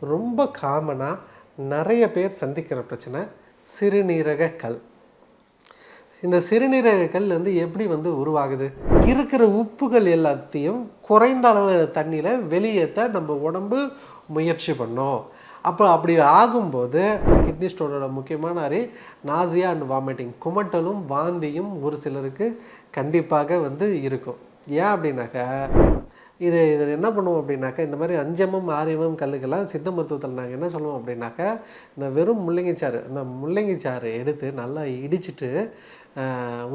ரொம்ப காமனாக நிறைய பேர் சந்திக்கிற பிரச்சனை சிறுநீரக கல். இந்த சிறுநீரக கல் எப்படி உருவாகுது? இருக்கிற உப்புகள் எல்லாத்தையும் குறைந்த அளவு தண்ணியில் வெளியேற்ற நம்ம உடம்பு முயற்சி பண்ணோம். அப்படி ஆகும்போது கிட்னி ஸ்டோனோட முக்கியமான நாசியா அண்ட் வாமிட்டிங், குமட்டலும் வாந்தியும் ஒரு சிலருக்கு கண்டிப்பாக இருக்கும். ஏன் அப்படின்னாக்கா இது என்ன பண்ணுவோம் அப்படின்னாக்கா, இந்த மாதிரி 5mm 6mm கல்லுக்கெல்லாம் சித்த மருத்துவத்தில் நாங்கள் என்ன சொல்லுவோம் அப்படின்னாக்கா, இந்த வெறும் முள்ளங்கிச்சாறு, இந்த முள்ளங்கிச்சாறு எடுத்து நல்லா இடிச்சிட்டு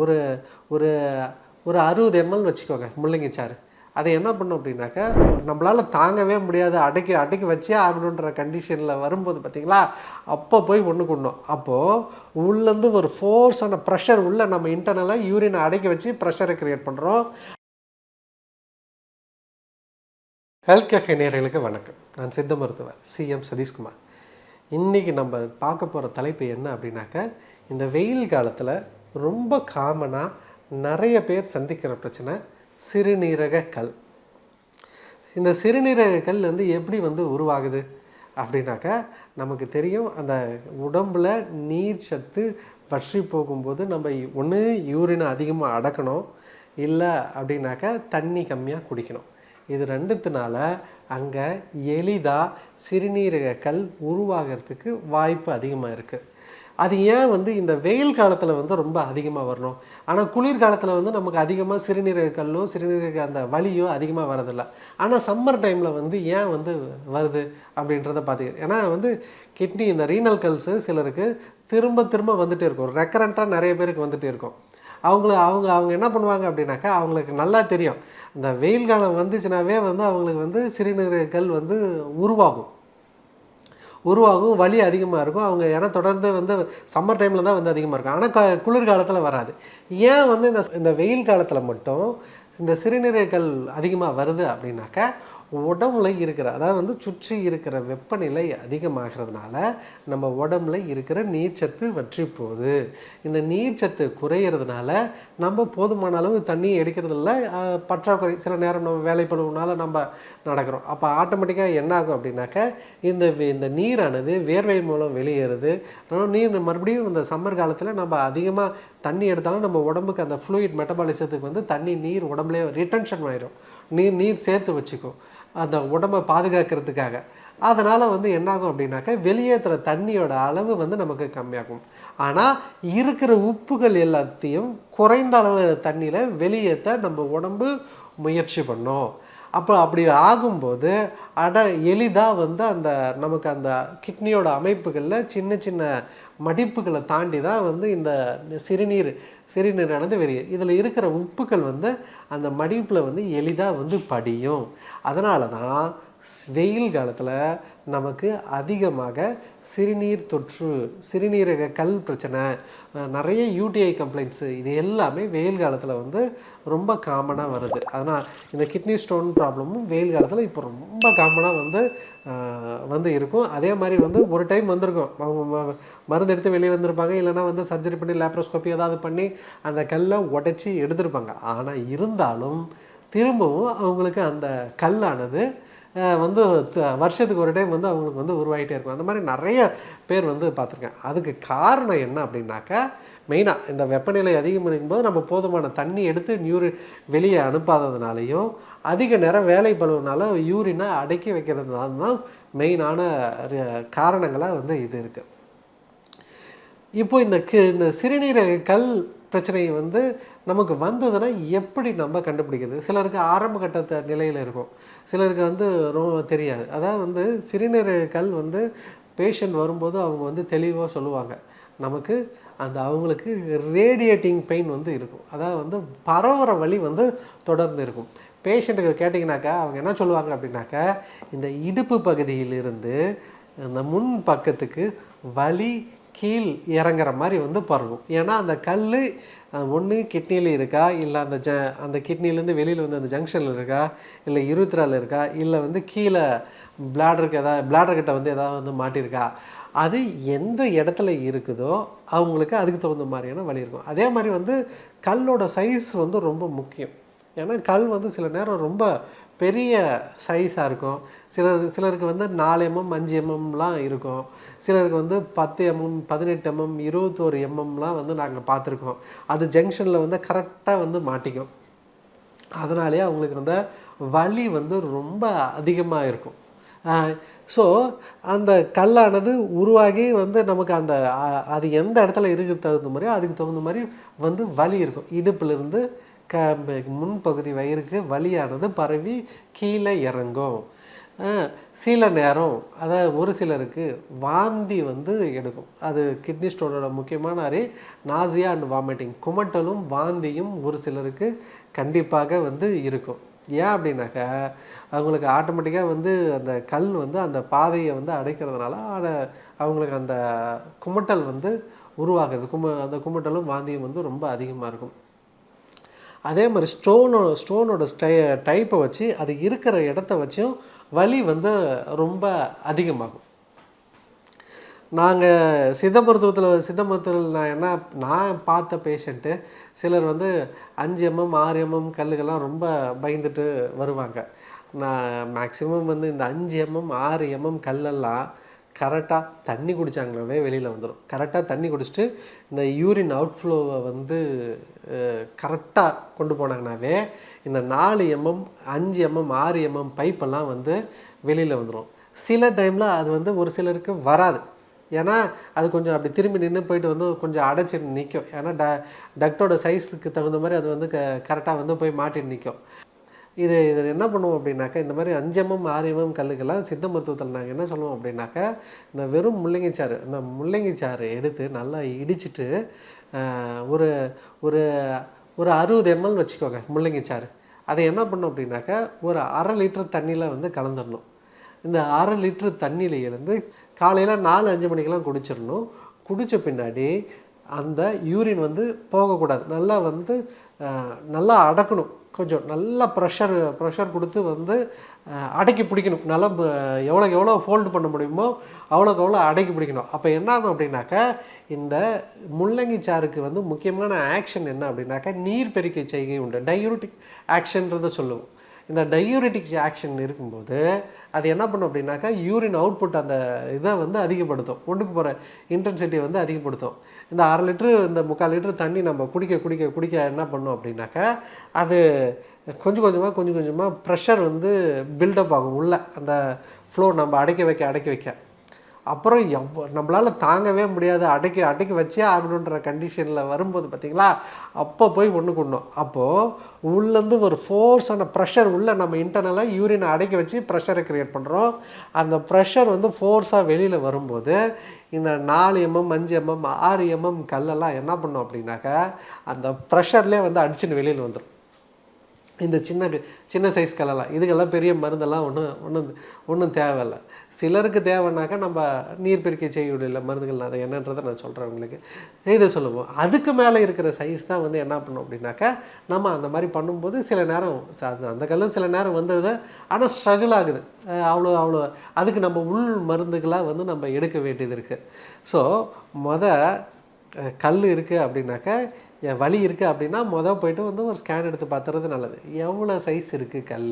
ஒரு ஒரு ஒரு 60 ml வச்சுக்கோங்க முள்ளங்கிச்சாறு. அதை என்ன பண்ணோம் அப்படின்னாக்கா, நம்மளால் தாங்கவே முடியாது, அடைக்கி வச்சே ஆகணுன்ற கண்டிஷனில் வரும்போது பார்த்திங்களா, அப்போ போய் ஒன்று கொண்டோம். அப்போது உள்ளேருந்து ஒரு ஃபோர்ஸான ப்ரெஷர் உள்ளே நம்ம இன்டர்னலாக யூரினை அடக்கி வச்சு ப்ரெஷரை க்ரியேட் பண்ணுறோம். ஹெல்த் கேஃபே நேயர்களுக்கு வணக்கம். நான் சித்த மருத்துவர் சிஎம் சதீஷ்குமார். இன்றைக்கி நம்ம பார்க்க போகிற தலைப்பு என்ன அப்படின்னாக்கா, இந்த வெயில் காலத்தில் ரொம்ப காமனாக நிறைய பேர் சந்திக்கிற பிரச்சனை சிறுநீரக கல். இந்த சிறுநீரக கல் எப்படி உருவாகுது அப்படின்னாக்கா, நமக்கு தெரியும், அந்த உடம்பில் நீர் சத்து வற்றி போகும்போது நம்ம ஒன்று யூரினை அதிகமாக அடக்கணும், இல்லை அப்படின்னாக்கா தண்ணி கம்மியாக குடிக்கணும். இது ரெண்டுத்தினால அங்கே எளிதாக சிறுநீரக கல் உருவாகிறதுக்கு வாய்ப்பு அதிகமாக இருக்குது. அது ஏன் இந்த வெயில் காலத்தில் ரொம்ப அதிகமாக வரணும், ஆனால் குளிர்காலத்தில் நமக்கு அதிகமாக சிறுநீரக கல்லோ சிறுநீரக அந்த வலியோ அதிகமாக வரதில்லை. ஆனால் சம்மர் டைமில் ஏன் வருது அப்படின்றத பார்த்துக்க. ஏன்னா கிட்னி இந்த ரீனல் கல்ஸு சிலருக்கு திரும்ப திரும்ப வந்துகிட்டே இருக்கும், ரெக்கரண்ட்டாக நிறைய பேருக்கு வந்துகிட்டே இருக்கும். அவங்க என்ன பண்ணுவாங்க அப்படின்னாக்கா, அவங்களுக்கு நல்லா தெரியும், இந்த வெயில் காலம் வந்துச்சுனாவே அவங்களுக்கு சிறுநீரக கல் உருவாகும், வலி அதிகமாக இருக்கும். அவங்க ஏன்னா தொடர்ந்து சம்மர் டைமில் தான் அதிகமாக இருக்கும், ஆனால் குளிர்காலத்தில் வராது. ஏன் இந்த வெயில் காலத்தில் மட்டும் இந்த சிறுநீரக கல் அதிகமாக வருது அப்படின்னாக்கா, உடம்புல இருக்கிற, அதாவது சுற்றி இருக்கிற வெப்பநிலை அதிகமாகிறதுனால நம்ம உடம்புல இருக்கிற நீர்ச்சத்து வற்றி போகுது. இந்த நீர்ச்சத்து குறையிறதுனால நம்ம போதுமான அளவு தண்ணி எடுக்கிறதில்ல, பற்றாக்குறை, சில நேரம் நம்ம வேலைப்படுவதனால நம்ம நடக்கிறோம். அப்போ ஆட்டோமேட்டிக்காக என்ன ஆகும் அப்படின்னாக்கா, இந்த நீரானது வேர்வை மூலம் வெளியேறுது. நீர் மறுபடியும் இந்த சம்மர் காலத்தில் நம்ம அதிகமாக தண்ணி எடுத்தாலும் நம்ம உடம்புக்கு அந்த ஃப்ளூயிட் மெட்டபாலிசத்துக்கு தண்ணி நீர் உடம்புலேயே ரிட்டன்ஷன் ஆகிடும், நீர் சேர்த்து வச்சுக்கும் அந்த உடம்பை பாதுகாக்கிறதுக்காக. அதனால் என்னாகும் அப்படின்னாக்கா, வெளியேற்றுற தண்ணியோட அளவு நமக்கு கம்மியாகும். ஆனால் இருக்கிற உப்புகள் எல்லாத்தையும் குறைந்த அளவு தண்ணியில் வெளியேற்ற நம்ம உடம்பு முயற்சி பண்ணோம். அப்படி ஆகும்போது எளிதாக அந்த நமக்கு அந்த கிட்னியோட அமைப்புகளில் சின்ன சின்ன மடிப்புகளை தாண்டி தான் இந்த சிறுநீரானது வெளியே, இதில் இருக்கிற உப்புக்கள் அந்த மடிப்பில் எளிதாக படியும். அதனால தான் வெயில் காலத்தில் நமக்கு அதிகமாக சிறுநீர் தொற்று, சிறுநீரக கல் பிரச்சனை, நிறைய யூடிஐ கம்ப்ளைண்ட்ஸு, இது எல்லாமே வெயில் காலத்தில் ரொம்ப காமனாக வருது. அதனால் இந்த கிட்னி ஸ்டோன் ப்ராப்ளமும் வெயில் காலத்தில் இப்போ ரொம்ப காமனாக இருக்கும். அதே மாதிரி ஒரு டைம் வந்திருக்கும், அவங்க மருந்து எடுத்து வெளியே வந்திருப்பாங்க, இல்லைனா சர்ஜரி பண்ணி லேப்ரோஸ்கோப்பி ஏதாவது பண்ணி அந்த கல்லை உடைச்சி எடுத்திருப்பாங்க. ஆனால் இருந்தாலும் திரும்பவும் அவங்களுக்கு அந்த கல்லானது வருஷத்துக்கு ஒரு டைம் அவங்களுக்கு உருவாகிட்டே இருக்கும். அந்த மாதிரி நிறைய பேர் பார்த்துருக்கேன். அதுக்கு காரணம் என்ன அப்படின்னாக்கா, மெயினாக இந்த வெப்பநிலை அதிகம் இருக்கும்போது நம்ம போதுமான தண்ணி எடுத்து வெளியே அனுப்பாததுனாலையும், அதிக நேரம் வேலை பழுவுனால யூரினை அடக்கி வைக்கிறதுனால தான் மெயினான காரணங்களாக இது இருக்குது. இப்போ இந்த சிறுநீரக கல் பிரச்சனை நமக்கு வந்ததுன்னா எப்படி நம்ம கண்டுபிடிக்கிறது? சிலருக்கு ஆரம்ப கட்டத்த நிலையில் இருக்கும், சிலருக்கு ரொம்ப தெரியாது. அதாவது சிறுநீரக கல் பேஷண்ட் வரும்போது அவங்க தெளிவாக சொல்லுவாங்க, நமக்கு அவங்களுக்கு ரேடியேட்டிங் பெயின் இருக்கும், அதாவது பரவுற வலி தொடர்ந்து இருக்கும். பேஷண்ட்டுக்கு கேட்டிங்கனாக்கா அவங்க என்ன சொல்லுவாங்க அப்படின்னாக்கா, இந்த இடுப்பு பகுதியிலிருந்து இந்த முன் பக்கத்துக்கு வலி கீழ் இறங்குற மாதிரி பரவும். ஏன்னா அந்த கல் ஒன்று கிட்னியில் இருக்கா, இல்லை அந்த கிட்னிலேருந்து வெளியில் அந்த ஜங்ஷனில் இருக்கா, இல்லை யூரித்ராவில் இருக்கா, இல்லை கீழே பிளாடர்கிட்ட ஏதாவது மாட்டியிருக்கா, அது எந்த இடத்துல இருக்குதோ அவங்களுக்கு அதுக்கு தகுந்த மாதிரியான வலி இருக்கும். அதே மாதிரி கல்லோட சைஸ் ரொம்ப முக்கியம். ஏன்னா கல் சில நேரம் ரொம்ப பெரிய சைஸாக இருக்கும். சிலருக்கு வந்து 4 mm 5 mmலாம் இருக்கும். சிலருக்கு வந்து 10 mm 18 mm 21 mmலாம் வந்து நாங்கள் பார்த்துருக்கோம். அது ஜங்ஷனில் வந்து கரெக்டாக வந்து மாட்டிக்கும். அதனாலேயே அவங்களுக்கு வந்து வலி வந்து ரொம்ப அதிகமாக இருக்கும். ஸோ அந்த கல்லானது உருவாகி வந்து நமக்கு அந்த அது எந்த இடத்துல இருக்கிற தகுந்த மாதிரியோ அதுக்கு தகுந்த மாதிரி வந்து வலி இருக்கும். இடுப்பிலிருந்து முன்பகுதி வயிறுக்கு வலியானது பரவி கீழே இறங்கும். சில நேரம் அதாவது ஒரு சிலருக்கு வாந்தி வந்து எடுக்கும். அது கிட்னி ஸ்டோனோட முக்கியமான நாசியா அண்ட் வாமிட்டிங், குமட்டலும் வாந்தியும் ஒரு சிலருக்கு கண்டிப்பாக வந்து இருக்கும். ஏன் அப்படின்னாக்கா அவங்களுக்கு ஆட்டோமேட்டிக்காக வந்து அந்த கல் வந்து அந்த பாதையை வந்து அடைக்கிறதுனால அவங்களுக்கு அந்த குமட்டல் வந்து உருவாகுது. அந்த குமட்டலும் வாந்தியும் வந்து ரொம்ப அதிகமாக இருக்கும். அதே மாதிரி ஸ்டோனோட டைப்பை வச்சு அது இருக்கிற இடத்த வச்சும் வலி வந்து ரொம்ப அதிகமாகும். நாங்கள் சித்த மருத்துவத்தில் நான் பார்த்த பேஷண்ட்டு சிலர் வந்து 5 mm 6 mm கல்லுக்கெல்லாம் ரொம்ப பயந்துட்டு வருவாங்க. நான் மேக்ஸிமம் வந்து இந்த 5 mm 6 mm கல்லெல்லாம் கரெக்டாக தண்ணி குடித்தாங்களாவே வெளியில் வந்துடும். கரெக்டாக தண்ணி குடிச்சிட்டு இந்த யூரின் அவுட்ஃப்ளோவை வந்து கரெக்டாக கொண்டு போனாங்கனாவே இந்த 4 mm 5 mm 6 mm பைப்பெல்லாம் வந்து வெளியில் வந்துடும். சில டைமில் அது வந்து ஒரு சிலருக்கு வராது. ஏன்னா அது கொஞ்சம் அப்படி திரும்பி நின்று போயிட்டு வந்து கொஞ்சம் அடைச்சி நிற்கும். ஏன்னா டக்டோட சைஸுக்கு தகுந்த மாதிரி அது வந்து கரெக்டாக வந்து போய் மாட்டின்னு நிற்கும். இது என்ன பண்ணுவோம் அப்படின்னாக்கா, இந்த மாதிரி 5 mm 6 mm கல்லுக்கெல்லாம் சித்த மருத்துவத்தில் நாங்கள் என்ன சொல்லுவோம் அப்படின்னாக்கா, இந்த வெறும் முள்ளங்கிச்சாறு, இந்த முள்ளங்கிச்சாறு எடுத்து நல்லா இடிச்சிட்டு ஒரு ஒரு ஒரு 60 ml வச்சுக்கோங்க முள்ளங்கிச்சாறு. அதை என்ன பண்ணோம் அப்படின்னாக்கா, ஒரு 1/2 லிட்டர் தண்ணியில் வந்து கலந்துடணும். இந்த 1/2 லிட்டர் தண்ணியில் இருந்து காலையில் 4-5 மணிக்கெல்லாம் குடிச்சிடணும். குடித்த பின்னாடி அந்த யூரின் வந்து போகக்கூடாது. நல்லா அடக்கணும். கொஞ்சம் நல்லா ப்ரெஷர் கொடுத்து வந்து அடக்கி பிடிக்கணும். நல்லா எவ்வளோக்கு எவ்வளோ ஹோல்டு பண்ண முடியுமோ அவ்வளோக்கு எவ்வளோ அடக்கி பிடிக்கணும். அப்போ என்ன ஆகும் அப்படின்னாக்கா, இந்த முள்ளங்கி சாருக்கு வந்து முக்கியமான ஆக்ஷன் என்ன அப்படின்னாக்கா, நீர் பெருக்கை செய்கை உண்டு. டயூரிட்டிக் ஆக்ஷன்றதை சொல்லுவோம். இந்த டயூரிட்டிக் ஆக்ஷன் இருக்கும்போது அது என்ன பண்ணும் அப்படின்னாக்கா, யூரின் அவுட்புட் அந்த இதை வந்து அதிகப்படுத்தும். ஒன்றுக்கு போகிற இன்டென்சிட்டியை வந்து அதிகப்படுத்தும். இந்த 1/2 லிட்ரு இந்த 3/4 லிட்டரு தண்ணி நம்ம குடிக்க என்ன பண்ணோம் அப்படின்னாக்கா, அது கொஞ்சம் கொஞ்சமாக ப்ரெஷர் வந்து பில்டப் ஆகும் உள்ள அந்த ஃப்ளோ நம்ம அடைக்க வைக்க. அப்புறம் நம்மளால் தாங்கவே முடியாது, அடக்கி வச்சே ஆகணுன்ற கண்டிஷனில் வரும்போது பார்த்திங்களா, அப்போ போய் ஒன்று கொண்டோம். அப்போது உள்ளேருந்து ஒரு ஃபோர்ஸான ப்ரெஷர் உள்ளே நம்ம இன்டர்னலாக யூரினை அடக்கி வச்சு ப்ரெஷரை க்ரியேட் பண்ணுறோம். அந்த ப்ரெஷர் வந்து ஃபோர்ஸாக வெளியில் வரும்போது இந்த 4 mm 5 mm 6 mm கல்லெல்லாம் என்ன பண்ணோம் அப்படின்னாக்கா, அந்த ப்ரெஷர்லேயே வந்து அடிச்சுன்னு வெளியில் வந்துடும். இந்த சின்ன சைஸ் கல்லெல்லாம் இதுக்கெல்லாம் பெரிய மருந்தெல்லாம் ஒன்றும் தேவையில்லை. சிலருக்கு தேவைன்னாக்கா நம்ம நீர் பெருக்கை செய்யக்கூடிய மருந்துகள் அதை என்னன்றதை நான் சொல்கிறேன் உங்களுக்கு. இதை சொல்லுவோம். அதுக்கு மேலே இருக்கிற சைஸ் தான் வந்து என்ன பண்ணோம் அப்படின்னாக்கா, நம்ம அந்த மாதிரி பண்ணும்போது சில நேரம் அந்த கல்லும் சில நேரம் வந்தது, ஆனால் ஸ்ட்ரகிள் ஆகுது. அவ்வளோ அதுக்கு நம்ம உள் மருந்துகளாக வந்து நம்ம எடுக்க வேண்டியது இருக்குது. ஸோ கல் இருக்குது அப்படின்னாக்கா, வலி இருக்குது அப்படின்னா போய்ட்டு வந்து ஒரு ஸ்கேன் எடுத்து பார்த்துறது நல்லது. எவ்வளோ சைஸ் இருக்குது கல்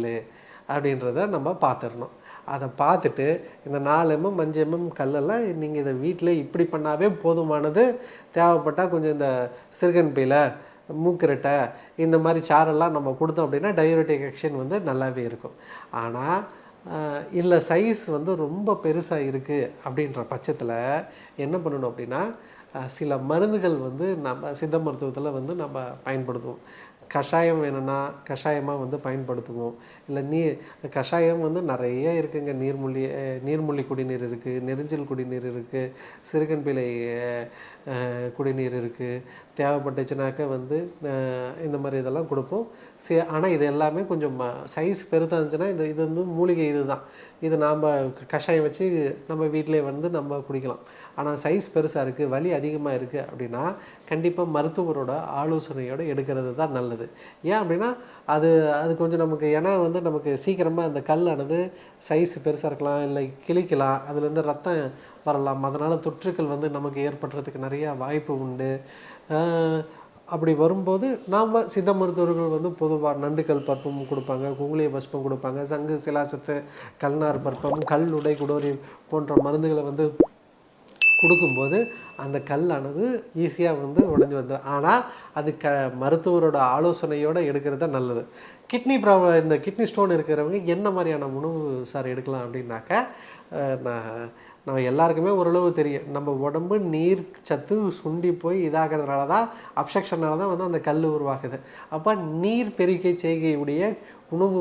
அப்படின்றத நம்ம பார்த்துடணும். அதை பார்த்துட்டு இந்த 4 mm 5 mm கல்லெல்லாம் நீங்கள் இதை வீட்டில் இப்படி பண்ணாவே போதுமானது. தேவைப்பட்டால் கொஞ்சம் இந்த சிறுகன் பையில் மூக்குரட்டை இந்த மாதிரி சாரெல்லாம் நம்ம கொடுத்தோம் அப்படின்னா டயூரிட்டிக் ஆக்ஷன் வந்து நல்லாவே இருக்கும். ஆனால் இல்லை சைஸ் வந்து ரொம்ப பெருசாக இருக்குது அப்படின்ற பட்சத்தில் என்ன பண்ணணும் அப்படின்னா, சில மருந்துகள் வந்து நம்ம சித்த மருத்துவத்தில் வந்து நம்ம பயன்படுத்துவோம். கஷாயம் வேணும்னா கஷாயமாக வந்து பயன்படுத்துவோம். இல்லை கஷாயம் வந்து நிறைய இருக்குங்க. நீர்மூழ்கி குடிநீர் இருக்குது, நெரிஞ்சல் குடிநீர் இருக்குது, சிறுகன் பிழை குடிநீர் இருக்குது. தேவைப்பட்டுச்சுனாக்கா வந்து இந்த மாதிரி இதெல்லாம் கொடுப்போம். ஆனால் இது எல்லாமே கொஞ்சம் சைஸ் பெருசாக இருந்துச்சுன்னா இது வந்து மூலிகை தான். இது நாம் கஷாயம் வச்சு நம்ம வீட்டிலே வந்து நம்ம குடிக்கலாம். ஆனால் சைஸ் பெருசாக இருக்குது, வலி அதிகமாக இருக்குது அப்படின்னா கண்டிப்பாக மருத்துவரோட ஆலோசனையோடு எடுக்கிறது தான் நல்லது. ஏன் அப்படின்னா அது கொஞ்சம் நமக்கு, ஏன்னா வந்து நமக்கு சீக்கிரமாக அந்த கல்லானது சைஸ் பெருசாக இருக்கலாம், இல்லை கிழிக்கலாம், அதுலேருந்து ரத்தம் வரலாம். அதனால் தொற்றுக்கள் வந்து நமக்கு ஏற்படுறதுக்கு நிறையா வாய்ப்பு உண்டு. அப்படி வரும்போது நாம் சித்த மருத்துவர்கள் வந்து பொதுவாக நண்டுக்கல் பற்பம் கொடுப்பாங்க, குங்குளிய பஸ்பம் கொடுப்பாங்க, சங்கு சிலாசத்து, கல்நார் பற்பம், கல் உடை குடோரி போன்ற மருந்துகளை வந்து கொடுக்கும்போது அந்த கல்லானது ஈஸியாக வந்து உடஞ்சி வந்துடும். ஆனால் அது மருத்துவரோட ஆலோசனையோடு எடுக்கிறது தான் நல்லது. இந்த கிட்னி ஸ்டோன் இருக்கிறவங்க என்ன மாதிரியான உணவு சார் எடுக்கலாம் அப்படின்னாக்க, நம்ம எல்லாருக்குமே ஓரளவு தெரியும். நம்ம உடம்பு நீர் சத்து சுண்டி போய் இதாகிறதுனால தான், அப்செக்ஷனால தான் வந்து அந்த கல் உருவாகுது. அப்போ நீர் பெருக்கை செய்கையுடைய உணவு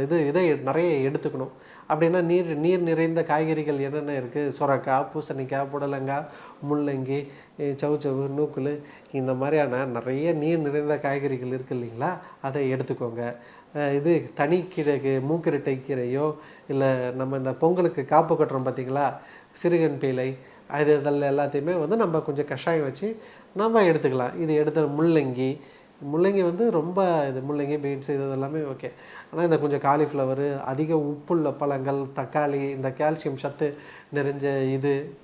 இதை நிறைய எடுத்துக்கணும். அப்படின்னா நீர் நிறைந்த காய்கறிகள் என்னென்ன இருக்குது? சுரக்காய், பூசணிக்காய், புடலங்காய், முள்ளங்கி, சவுச்சவு, நூக்குல், இந்த மாதிரியான நிறைய நீர் நிறைந்த காய்கறிகள் இருக்குது இல்லைங்களா, அதை எடுத்துக்கோங்க. இது தனிக்கீரை, மூக்கிரட்டை கீரையோ, இல்லை நம்ம இந்த பொங்கலுக்கு காப்பு கட்டுறோம் பார்த்திங்களா, சிறுகன் பீலை, இதெல்லாம் எல்லாத்தையுமே வந்து நம்ம கொஞ்சம் கஷாயம் வச்சு நம்ம எடுத்துக்கலாம். இது முள்ளங்கி வந்து ரொம்ப இது முள்ளங்கி, பீன்ஸ் இது எல்லாமே ஓகே. ஆனால் இந்த கொஞ்சம் காலிஃப்ளவரு, அதிக உப்புள்ள பழங்கள், தக்காளி, இந்த கால்சியம் சத்து நிறைஞ்ச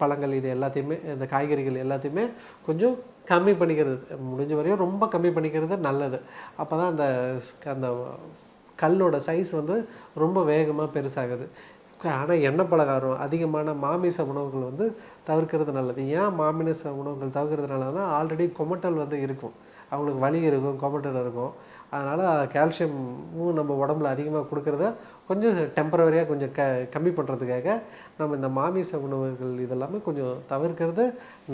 பழங்கள், இது எல்லாத்தையுமே, இந்த காய்கறிகள் எல்லாத்தையுமே கொஞ்சம் கம்மி பண்ணிக்கிறது, முடிஞ்ச வரையும் ரொம்ப கம்மி பண்ணிக்கிறது நல்லது. அப்போ தான் அந்த கல்லோட சைஸ் வந்து ரொம்ப வேகமாக பெருசாகுது. ஆனால் எண்ணெய் பலகாரம், அதிகமான மாமிச உணவுகள் வந்து தவிர்க்கிறது நல்லது. ஏன் மாமிச உணவுகள் தவிர்க்கிறதுனால தான், ஆல்ரெடி கொமட்டல் வந்து இருக்கும், அவங்களுக்கு வலி இருக்கும், கொமட்டல் இருக்கும். அதனால் கால்சியமும் நம்ம உடம்புல அதிகமாக கொடுக்குறத கொஞ்சம் டெம்பரவரியாக கொஞ்சம் கம்மி பண்ணுறதுக்காக நம்ம இந்த மாமிச உணவுகள் இதெல்லாமே கொஞ்சம் தவிர்க்கிறது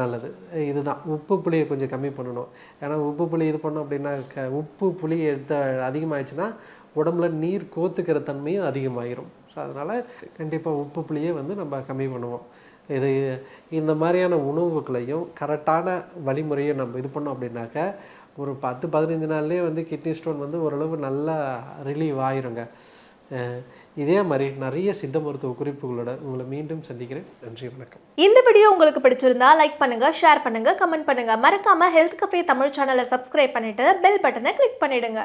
நல்லது. இதுதான். உப்பு புளியை கொஞ்சம் கம்மி பண்ணணும். ஏன்னா உப்பு புளி இது பண்ணோம் அப்படின்னா, உப்பு புளி அதிகமாகிடுச்சுன்னா உடம்புல நீர் கோத்துக்கிற தன்மையும் அதிகமாகிடும். ஸோ அதனால் கண்டிப்பாக உப்பு புளியை வந்து நம்ம கம்மி பண்ணுவோம். இந்த மாதிரியான உணவுகளையும் கரெக்டான வழிமுறையை நம்ம இது பண்ணோம் அப்படின்னாக்க, ஒரு 10-15 நாள்லேயே வந்து கிட்னி ஸ்டோன் வந்து ஓரளவு நல்லா ரிலீவ் ஆயிருங்க. இதே மாதிரி நிறைய சித்த மருத்துவ குறிப்புகளோட உங்களை மீண்டும் சந்திக்கிறேன். நன்றி, வணக்கம். இந்த வீடியோ உங்களுக்கு பிடிச்சிருந்தா லைக் பண்ணுங்க, ஷேர் பண்ணுங்க, கமெண்ட் பண்ணுங்க. மறக்காம ஹெல்த் கஃபே தமிழ் சேனலை சப்ஸ்கிரைப் பண்ணிட்டு பெல் பட்டனை கிளிக் பண்ணிடுங்க.